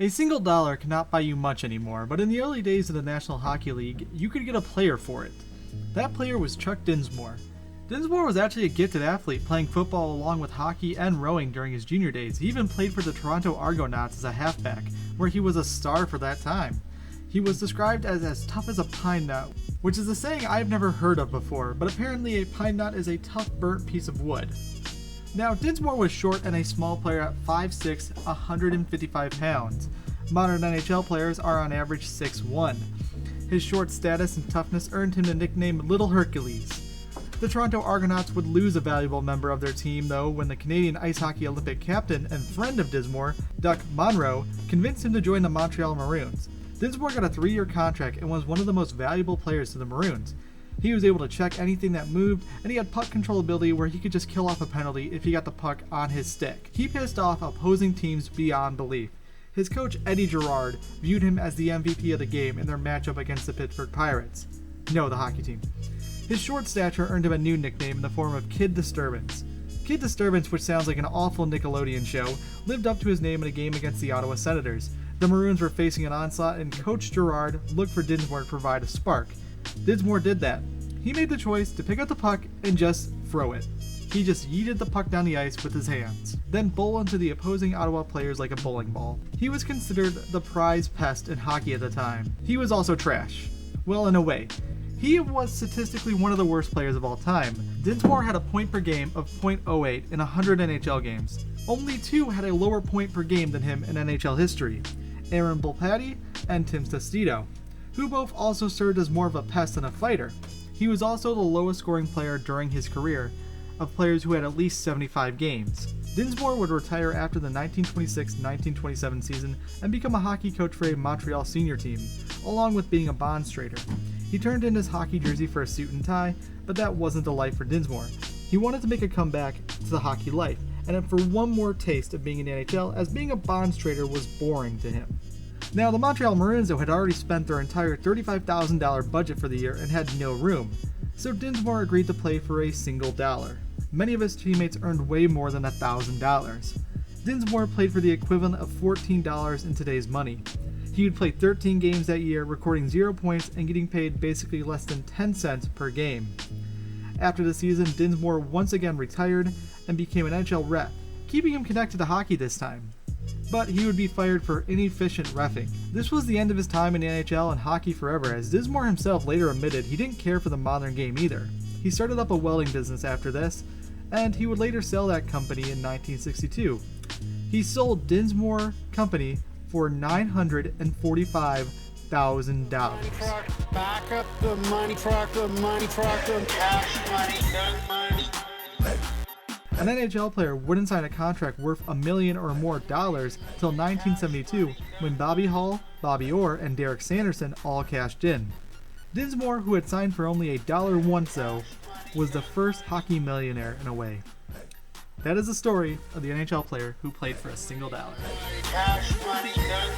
A single dollar cannot buy you much anymore, but in the early days of the National Hockey League, you could get a player for it. That player was Chuck Dinsmore. Dinsmore was actually a gifted athlete, playing football along with hockey and rowing during his junior days. He even played for the Toronto Argonauts as a halfback, where he was a star for that time. He was described as tough as a pine nut, which is a saying I've never heard of before, but apparently a pine nut is a tough burnt piece of wood. Now, Dinsmore was short and a small player at 5'6", 155 pounds. Modern NHL players are on average 6'1". His short status and toughness earned him the nickname Little Hercules. The Toronto Argonauts would lose a valuable member of their team, though, when the Canadian ice hockey Olympic captain and friend of Dinsmore, Duck Monroe, convinced him to join the Montreal Maroons. Dinsmore got a 3-year contract and was one of the most valuable players to the Maroons. He was able to check anything that moved, and he had puck control ability where he could just kill off a penalty if he got the puck on his stick. He pissed off opposing teams beyond belief. His coach Eddie Girard viewed him as the MVP of the game in their matchup against the Pittsburgh Pirates. No, the hockey team. His short stature earned him a new nickname in the form of Kid Disturbance. Kid Disturbance, which sounds like an awful Nickelodeon show, lived up to his name in a game against the Ottawa Senators. The Maroons were facing an onslaught, and Coach Girard looked for Dinsmore to provide a spark. Dinsmore did that. He made the choice to pick up the puck and just throw it. He just yeeted the puck down the ice with his hands, then bowl into the opposing Ottawa players like a bowling ball. He was considered the prize pest in hockey at the time. He was also trash. Well, in a way. He was statistically one of the worst players of all time. Dinsmore had a point per game of .08 in 100 NHL games. Only 2 had a lower point per game than him in NHL history, Aaron Bulpatti and Tim Sestito, who both also served as more of a pest than a fighter. He was also the lowest scoring player during his career, of players who had at least 75 games. Dinsmore would retire after the 1926-1927 season and become a hockey coach for a Montreal senior team, along with being a bond trader. He turned in his hockey jersey for a suit and tie, but that wasn't the life for Dinsmore. He wanted to make a comeback to the hockey life, and for one more taste of being in the NHL, as being a bonds trader was boring to him. Now, the Montreal Maroons, though, had already spent their entire $35,000 budget for the year and had no room, so Dinsmore agreed to play for a single dollar. Many of his teammates earned way more than $1,000. Dinsmore played for the equivalent of $14 in today's money. He would play 13 games that year, recording 0 points and getting paid basically less than 10 cents per game. After the season, Dinsmore once again retired and became an NHL rep, keeping him connected to hockey this time. But he would be fired for inefficient reffing. This was the end of his time in the NHL and hockey forever, as Dinsmore himself later admitted he didn't care for the modern game either. He started up a welding business after this, and he would later sell that company in 1962. He sold Dinsmore Company for $945,000. Back up the money truck, the cash money, gun money. An NHL player wouldn't sign a contract worth $1 million or more till 1972, when Bobby Hull, Bobby Orr, and Derek Sanderson all cashed in. Dinsmore, who had signed for only $1 once though, was the first hockey millionaire in a way. That is the story of the NHL player who played for a single dollar. Cash money, gun